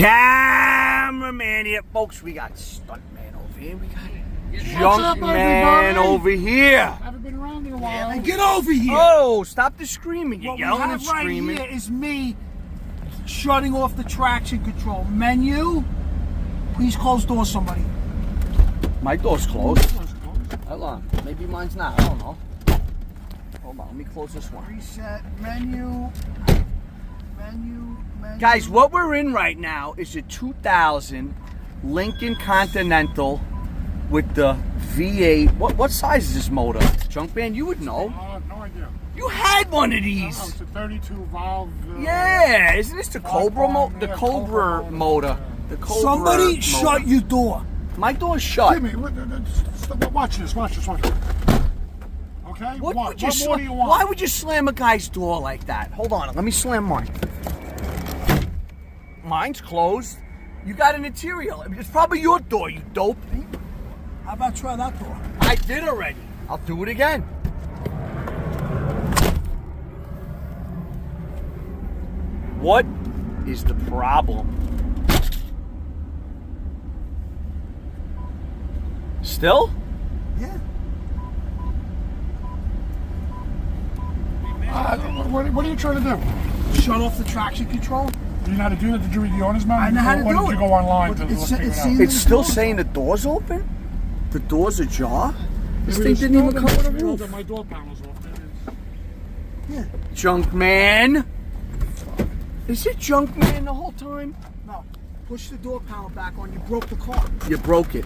Cameraman here, folks. We got Stuntman over here. We got Junkman over here. Haven't been around in a while. Get over here! Oh, stop the screaming. You're What yelling we have and screaming. right here is me shutting off the traction control. Menu, please close door, somebody. My door's closed. Hold on. Maybe mine's not. I don't know. Hold on. Let me close this one. Reset, menu. Guys, what we're in right now is a 2000 Lincoln Continental with the V8. What size is this motor? Junkman, you would know. No idea. You had one of these. No, it's a 32 valve. Yeah, isn't this the Cobra motor? The Cobra motor. The Cobra Somebody motor. shut your door. My door's shut. Jimmy, watch this. Okay? What What more do you want? Why would you slam a guy's door like that? Hold on, let me slam mine. Mine's closed. You got an interior. It's probably your door, you dope. How about try that door? I did already. I'll do it again. What is the problem? Still? Yeah. What are you trying to do? Shut off the traction control. Do you know how to do that? Did you read the owner's manual? I know how to Or do did it. you go online to But look it up? It's still saying the door's open? The door's ajar? This thing didn't even come with a roof. My door panel's off. Yeah. Junkman? Is it Junkman the whole time? No. Push the door panel back on. You broke the car. You broke it.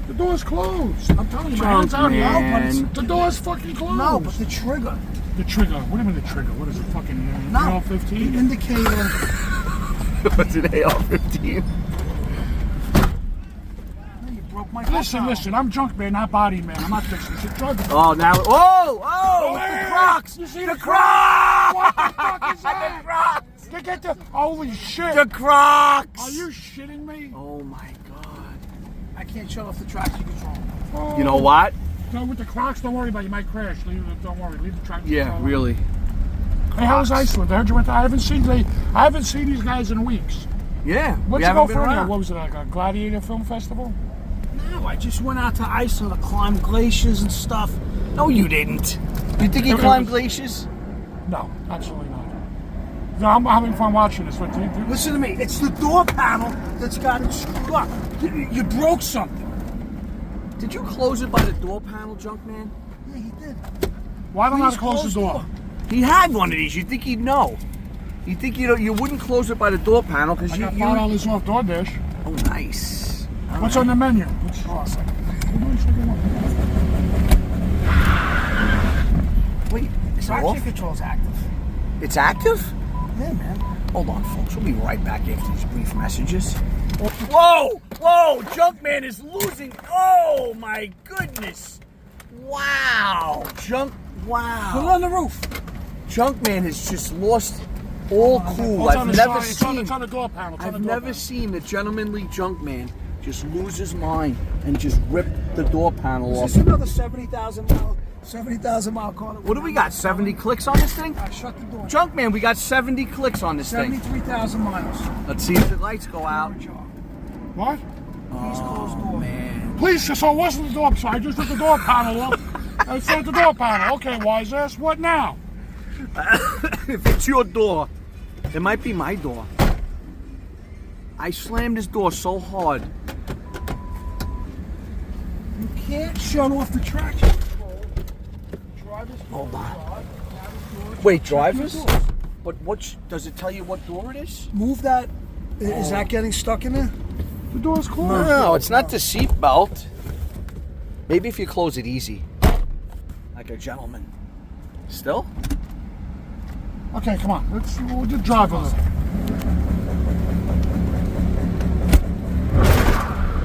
The door's closed. I'm telling you, my hand's out here. Junkman. The door's fucking closed. No, but the trigger. The trigger. What do you mean the trigger? What is it? Fucking No. 15? The indicator. What's an AR-15? You broke my Listen, I'm Junkman, not body man. I'm not fixing shit. Drug. Oh, now. Oh, with the Crocs. You see The the Crocs. What the fuck is The that? Crocs. You get the holy shit. The Crocs. Are you shitting me? Oh my God. I can't shut off the traction control. You know what? No, with the Crocs, don't worry about it. You might crash. Don't worry. Leave the traction. Yeah, control. really. Hey, how was Iceland? I heard you went. I haven't seen these guys in weeks. Yeah. What'd you go for? What was it, like a gladiator film festival? No, I just went out to Iceland to climb glaciers and stuff. No, you didn't. You think you climbed glaciers? No, absolutely not. No, I'm having fun watching this. What do you do? Listen to me. It's the door panel that's got it screwed up. You broke something. Did you close it by the door panel, Junkman? Yeah, he did. Why don't I Please close the door? He had one of these. You think he'd know? You think you wouldn't close it by the door panel because I you. got $5 off DoorDash. Oh, nice. What's on the menu? Wait, is it Traction off? control's active. It's active? Yeah, man. Hold on, folks. We'll be right back after these brief messages. Whoa! Whoa! Junkman is losing. Oh, my goodness. Wow. Wow. Put it on the roof. Junkman has just lost all cool. I've never seen. It's on the door panel. I've never seen a gentlemanly Junkman just lose his mind and just rip the door panel Is off. this another 70,000 mile car? What do we got? 70 clicks on this thing? I shut the door. Junkman, we got 70 clicks on this thing. 73,000 miles. Let's see if the lights go out. What? Please close door. Man. Please, so it wasn't the door. So I just took the door panel off. I said the door panel. Okay, wise ass. What now? If it's your door, it might be my door. I slammed his door so hard. You can't shut off the traction control. Driver's Hold on. door. Wait, Check drivers? your doors. But does it tell you what door it is? Move that. Is that getting stuck in there? The door's closed. No, it's not the seat belt. Maybe if you close it easy. Like a gentleman. Still? Okay, come on. We'll just drive a little.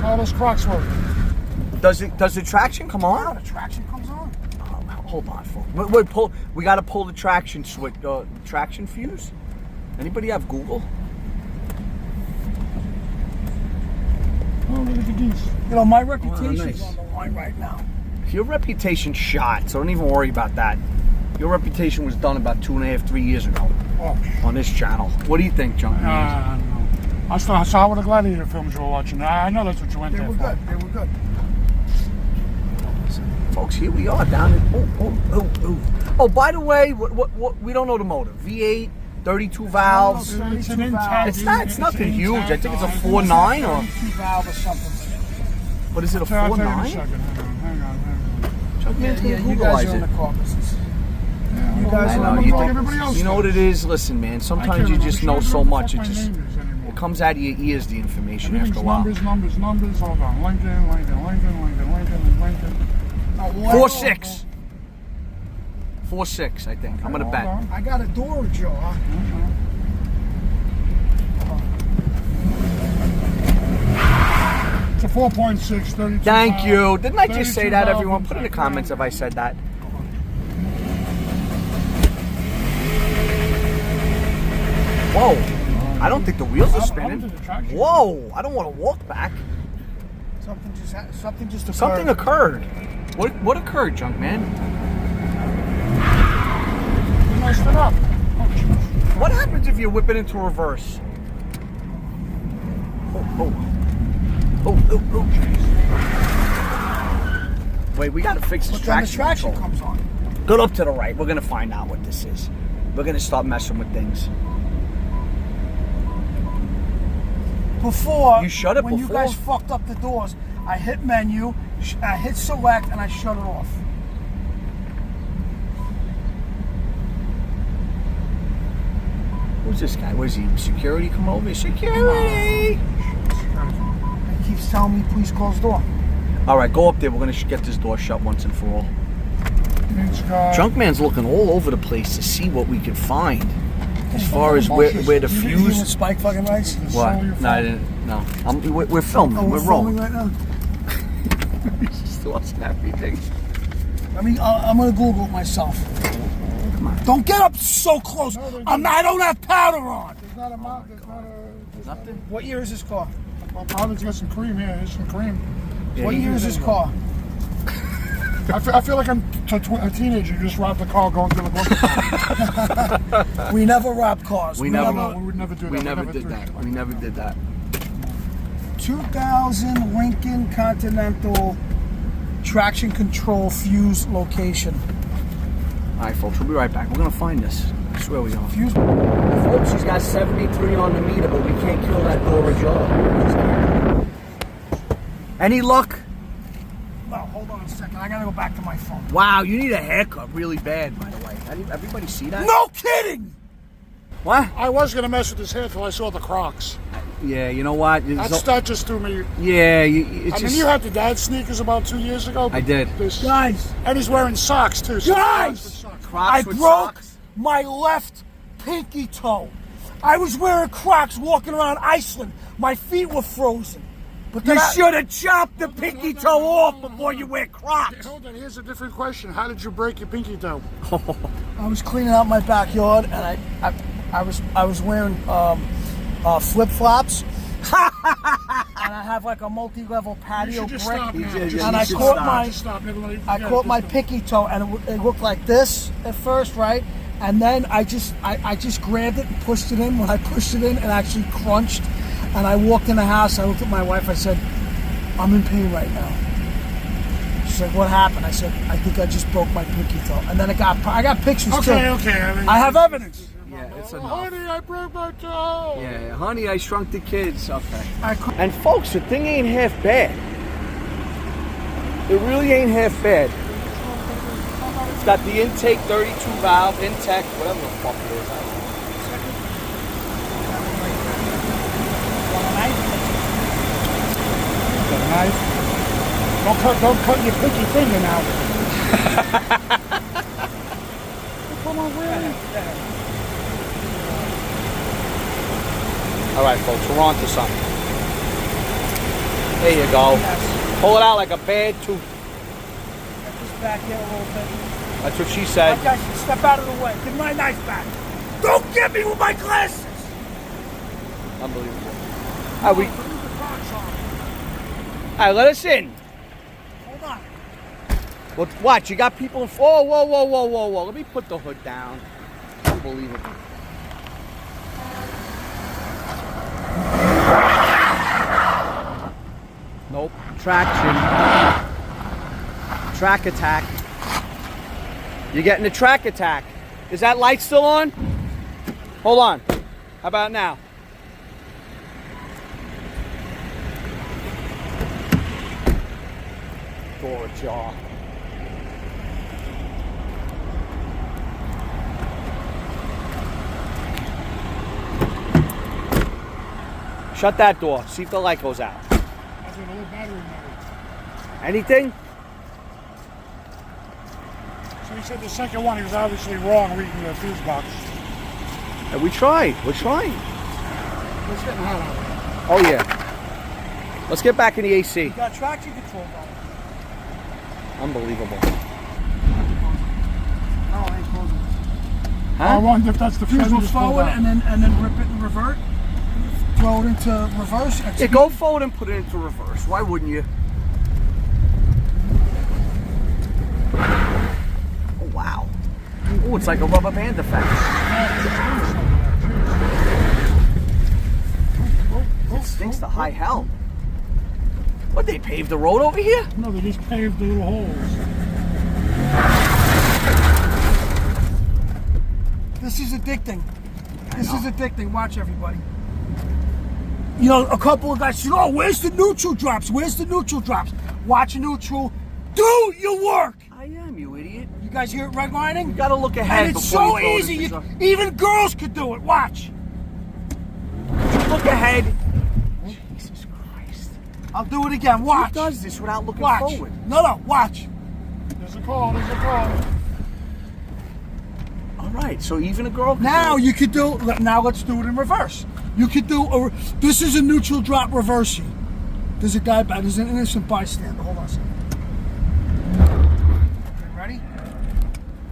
How those Crocs work? Does the traction come No, on? the traction comes on. Oh, hold on, folks. We got to pull the traction switch, traction fuse. Anybody have Google? Oh, look at the geese. You know, my reputation's nice. on the line right now. Your reputation's shot, so don't even worry about that. Your reputation was done about 2.5, 3 years ago Oh, on this channel. What do you think, Junkman? I don't know. I saw what the Gladiator films you were watching. I know that's what you went there for. They were good. Folks, here we are down in. Oh, by the way, what we don't know the motor. V8, 32 valves. It's an intact. It's nothing huge. I think it's a 4.9 or. 32 valve or something. What is it, a I'll tell you in a 4.9? second. Hang on. Junkman's gonna You Google guys are it. in the car business. Yeah, You guys I are know, in you the car think- everybody else You know what does. it is? Listen, man. I Sometimes can't you remember. just She know doesn't so know much. what It my just name is anymore. it comes out of your ears. The information Everything's after a while. numbers. Hold on. Lincoln. 4.6. 4.6, I think. I'm gonna Hold bet. on. I got a door ajar. It's a 4.6, 32 Thank valve, you. Didn't I just say 32 that, valve everyone? Put in the intact comments if valve. I said that. Whoa. I don't think the wheels are I spinning. don't think the traction- Whoa. I don't want to walk back. Something just occurred. Something occurred. What occurred, Junkman? You messed it up. Oh, jeez. What happens if you whip it into reverse? Oh. Wait, we gotta fix this But then the traction traction control. comes on. Go up to the right. We're gonna find out what this is. We're gonna start messing with things. Before, You shut it when before? you guys fucked up the doors, I hit menu, I hit select, and I shut it off. Who's this guy? Where's he? Security come over? Security! It keeps telling me, please close the door. All right, go up there. We're gonna get this door shut once and for all. It's got- Junkman's looking all over the place to see what we can find. As far as where the You with fuse. Spike fucking lights? What? No, I didn't. No, we're filming. Oh, we're rolling. right now. Still on snappy things. I mean, I'm gonna Google it myself. Come on. Don't get up so close. I don't have powder on. There's not a mount. There's Nothing. What year is this car? Powder's got some cream here. There's some cream. Yeah, What you year do is that. this car? I feel like I'm a teenager. You just robbed the car going through the book. We never rob cars. We never- No, we would never do that. We We never never did do that. shit like We never did that. 2000 Lincoln Continental traction control fuse location. All right, folks. We'll be right back. We're gonna find this. I swear we are. Fuse. Folks, he's got 73 on the meter, but we can't kill that door ajar. Any luck? Well, hold on a second. I gotta go back to my phone. Wow, you need a haircut really bad, by the way. Everybody see that? No kidding! What? I was gonna mess with his hair till I saw the Crocs. Yeah, you know what? That just threw me. Yeah, it's I just. mean, you had the dad sneakers about 2 years ago. I did. Guys, And he's wearing socks too. So Guys! Crocs I with broke socks? my left pinky toe. I was wearing Crocs walking around Iceland. My feet were frozen. But You then I- should have chopped the pinky toe off before you wear Crocs. Hold on. Here's a different question. How did you break your pinky toe? I was cleaning out my backyard, and I was wearing flip flops, and I have like a multi-level You patio should just brick, stop now. Yeah, Just yeah, and you I should caught stop. my Just stop. Everybody, I forget caught it. my Just- pinky toe, and it looked like this at first, right? And then I just grabbed it and pushed it in. When I pushed it in, it actually crunched, and I walked in the house. I looked at my wife. I said, "I'm in pain right now." She's like, "What happened?" I said, "I think I just broke my pinky toe." And then I got pictures too. Okay. I mean, I have evidence. Yeah, it's Oh, enough. honey, I broke my toe. Yeah, honey, I shrunk the kids. Okay. I cou- And folks, the thing ain't half bad. It really ain't half bad. It's got the intake 32 valve, intake, whatever the fuck it is. Got a knife. Don't cut your pinky finger now. Come on, really? All right, folks, we're on to something. There you go. Pull it out like a bad tooth. Get this back here a little bit. That's what she said. Okay, step out of the way. Give my knife back. Don't get me with my glasses. Unbelievable. All right, all right, let us in. Hold on. Well, watch, you got people in. Whoa. Let me put the hood down. Unbelievable. Traction. Track attack. You're getting a track attack. Is that light still on? Hold on. How about now? Door ajar. Shut that door. See if the light goes out. That's an old battery mode. Anything? So he said the second one, he was obviously wrong reading the fuse box. We tried. We're trying. It's getting hot out there. Oh yeah. Let's get back in the AC. You got traction control going. Unbelievable. Oh, I ain't closing. I wonder if that's the Fuse fuse will just pulled forward out. and then rip it and revert. Throw it into reverse. Yeah, go forward and put it into reverse. Why wouldn't you? Oh, wow. Oh, it's like a rubber band effect. It stinks to high hell. What, they paved the road over here? No, they just paved the little holes. This is addicting. This is addicting. Watch, everybody. You know, a couple of guys said, "Oh, where's the neutral drops? Where's the neutral drops?" Watch neutral. Do your work. I am, you idiot. You guys hear it redlining? You gotta look ahead. And it's before so you throw easy. this in. Even girls could do it. Watch. Look ahead. Jesus Christ. I'll do it again. Watch. Who does this without looking Watch. forward? No, watch. There's a call, there's a call. All right, so even a girl can Now do it. you could do. Now let's do it in reverse. You could do a. This is a neutral drop reversey. There's a guy back. There's an innocent bystander. Hold on a second. Okay, ready?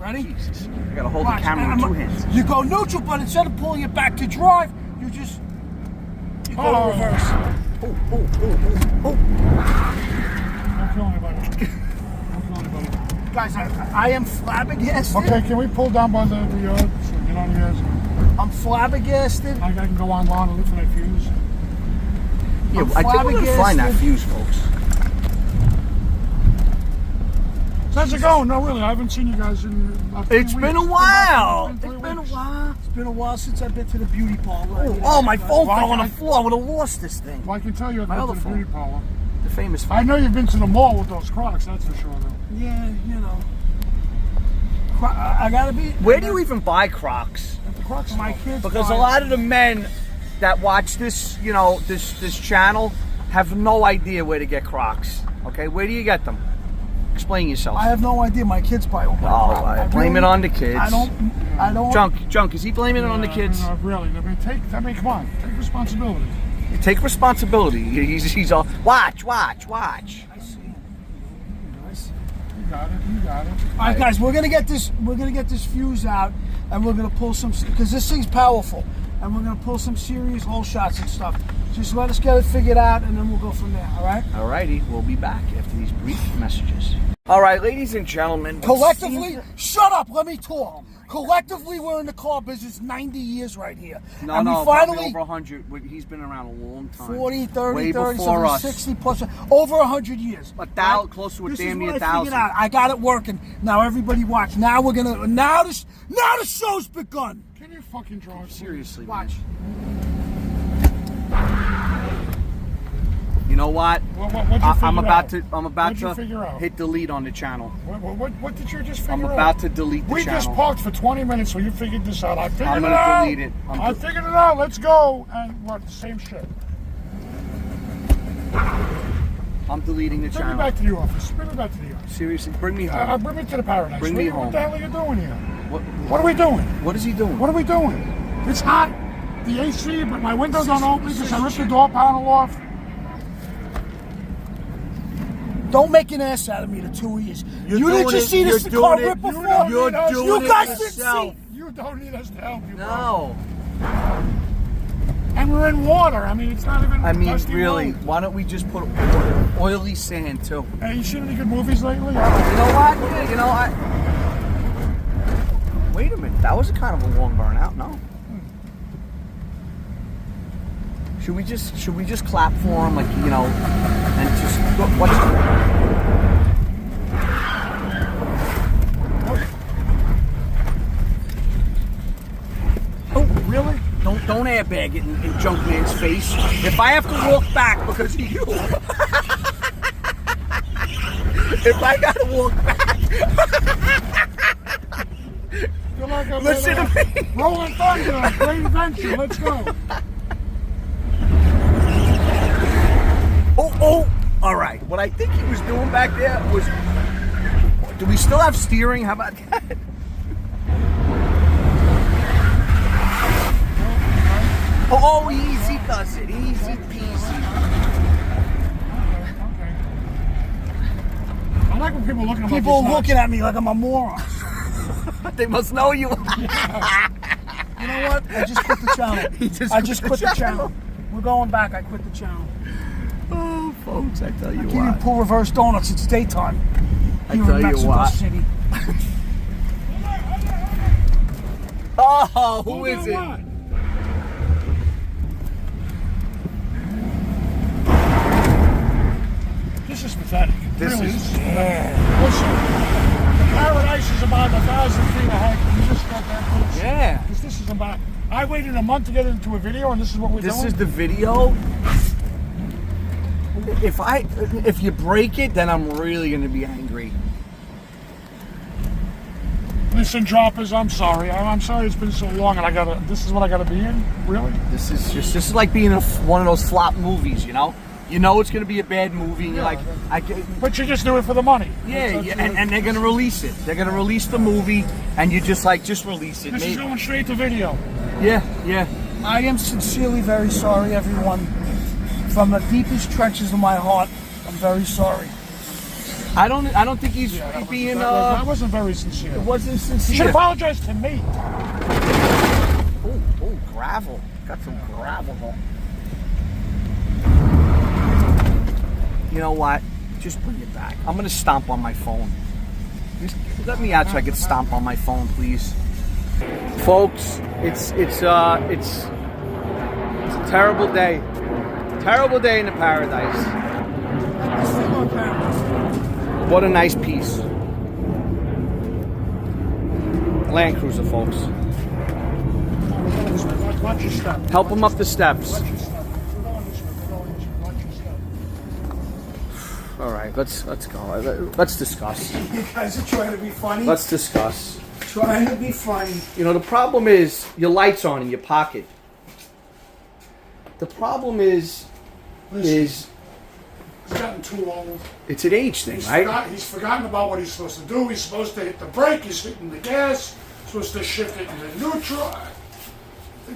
Ready? Jesus. I gotta hold Watch. the camera with And 2 hands. You go neutral, but instead of pulling it back to drive, you go Oh. reverse. Oh. Don't kill anybody. Don't kill anybody. Guys, I am flabbergasted. Okay, can we pull down by the so get on the edge? I'm flabbergasted. I can go online and look for that fuse. Yeah, I'm I think we're gonna find that flabbergasted. fuse, folks. So how's it going? No, really, I haven't seen you guys in about 3 It's weeks. been a while. It's It's been been a 3 weeks. while. It's been a while since I've been to the beauty parlor. Oh, my phone Why fell on the can't I- floor. I would have lost this thing. Well, I can tell you I've My been to other the phone. beauty parlor. The famous I know you've been to the mall with those Crocs, that's for sure, though. Yeah, you know. I gotta be. Where do you even buy Crocs? At the Crocs My store. kids. Because a buy- lot of the men that watch this, you know, this channel have no idea where to get Crocs. Okay, where do you get them? Explain yourself. I have no idea. My kids buy all my Oh, crap. I blame it on the kids. I don't. Junk, is he blaming it on the kids? No, really. I mean, come on, take responsibility. You take responsibility. He's all, watch. I see. You got it. All right, guys, we're gonna get this fuse out, and we're gonna pull some because this thing's powerful, and we're gonna pull some serious hole shots and stuff. Just let us get it figured out, and then we'll go from there. All right? Alrighty, we'll be back after these brief messages. All right, ladies and gentlemen. what Collectively, seems- shut up. Let me talk. Collectively, we're in the car business 90 years right here. No, and no, we probably finally over 100. He's been around a long time. 40, 30, Way 30, before us. 60 plus, over 100 years. Close to a This damn is near what I 1,000. figured out. I got it working. Now everybody watch. Now we're gonna. Now the show's begun. Can you fucking draw it? Seriously, Watch. You know what? What'd you I'm figure about out? to. I'm about What'd you to figure out? hit delete on the channel. What did you just figure I'm out? about to delete the We channel. just parked for 20 minutes, so you figured this out. I figured I'm it gonna out. delete it. I figured it out. Let's go. And what? Same shit. I'm deleting the Bring me channel. back to the office. Bring me back to the office. Seriously, bring me home. Bring me to the paradise. Bring me What home. the hell are you doing here? What, What are we doing? what is he doing? What are we doing? It's hot. The AC, but my windows don't open because I ripped the door panel off. Don't make an ass out of me. The two of you. You're You doing didn't just it- see this you're car doing it- rip before. you're doing You it guys didn't yourself. see. You don't need us to help you, bro. No. And we're in water. I mean, it's not even. I mean, dusty really, road. why don't we just put oily sand too? Hey, you seen any good movies lately? You know what? Yeah, you know, wait a minute. That was a kind of a long burnout, no? Should we just clap for him, like, you know, and just watch? Oh, really? Don't airbag it in Junkman's face. If I have to walk back because of you, if I gotta walk back, Like listen to me. Rolling Thunder, great adventure. Let's go. Oh, all right. What I think he was doing back there was, do we still have steering? How about that? Oh, easy does it. Easy peasy. Okay. I like when people looking at me. People looking at me like I'm a moron. They must know you. You know what? I just quit the channel. I just quit the channel. We're going back. I quit the channel. Oh, folks, I tell you Can't what. even pull reverse donuts. It's daytime. I Here tell in you Mexico what. City. Oh, who is it? This is pathetic. This Really, is pathetic. Listen, the paradise is about 1,000 feet ahead. Can you just get that, please? Yeah. Because this is about. I waited a month to get into a video, and this is what we're doing. This is the video. If you break it, then I'm really gonna be angry. Listen, droppers, I'm sorry. I'm sorry it's been so long, and this is what I gotta be in? Really? This is like being in one of those flop movies, you know? You know it's gonna be a bad movie, and you're like, But you just do it for the money. yeah, and they're gonna release it. They're gonna release the movie, and you just release it. This is going straight to video. Yeah. I am sincerely very sorry, everyone. From the deepest trenches of my heart, I'm very sorry. I don't think he's being. That wasn't very sincere. It wasn't You should sincere. apologize to me. Oh, gravel. Got some gravel. You know what? Just bring it back. I'm gonna stomp on my phone. Just let me out so I can stomp on my phone, please. Folks, it's a terrible day. Terrible day in the paradise. What a nice piece. Land Cruiser, folks. Watch your step. Help him up the steps. Watch your step. We're going this way. Watch your step. All right, let's go. Let's discuss. You guys are trying to be funny. Let's discuss. Trying to be funny. You know, the problem is your light's on in your pocket. The problem is He's gotten too old. it's an age thing, right? He's forgotten about what he's supposed to do. He's supposed to hit the brake. He's hitting the gas. Supposed to shift it into neutral.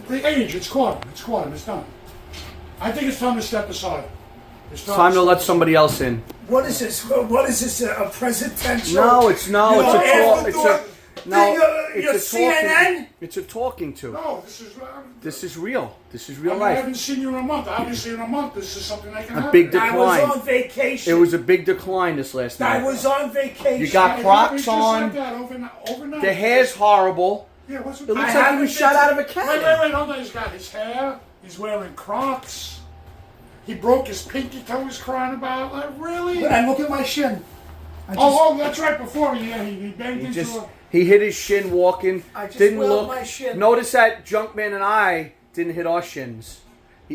The age, it's caught him. It's caught him. It's done. I think it's time to step aside. It's Time to let somebody else in. What is this? What is this? A presidential? No, it's a talk. You're CNN? It's a talking to. No, This is real. This is real I life. haven't seen you in a month. Obviously, in a month, this is something that can happen. big I was decline. on vacation. It was a big decline this last night. I was on vacation. You got It Crocs happens just on. like that overnight. The hair's horrible. Yeah, what's It looks I like he haven't was been shot to- out of a cannon. Wait, hold on. He's got his hair. He's wearing Crocs. He broke his pinky toe. He's crying about. Like, really? And look at my shin. That's right. Before he banged into a... He hit his shin walking. I just Didn't wailed look. my shin. Notice that Junkman and I didn't hit our shins.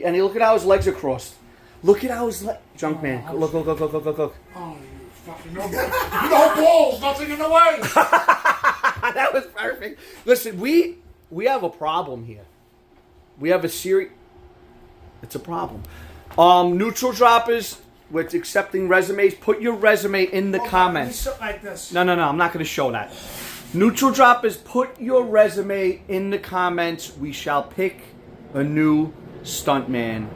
And look at how his legs are crossed. Look at how his Junkman. Look. Oh, you fucking no balls. Nothing in the way. That was perfect. Listen, we have a problem here. We have a serious. It's a problem. Neutral droppers with accepting resumes. Put your resume in the comments. Like this. No. I'm not going to show that. Neutral droppers, put your resume in the comments. We shall pick a new stuntman.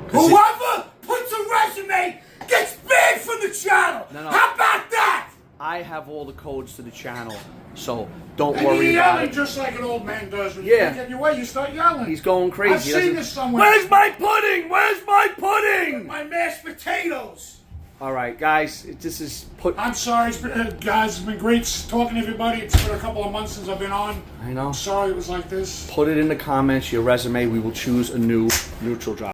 Whoever puts a resume gets banned from the channel. No. How about that? I have all the codes to the channel, so don't And worry you're about yelling it. just like an old man does. When Yeah. you can't get your way, you start yelling. He's going crazy. I've He seen doesn't- this somewhere. Where's my pudding? Where's my pudding? My mashed potatoes. All right, guys, this is I'm sorry, guys. It's been great talking to everybody. It's been a couple of months since I've been on. I know. I'm sorry it was like this. Put it in the comments, your resume. We will choose a new neutral drop.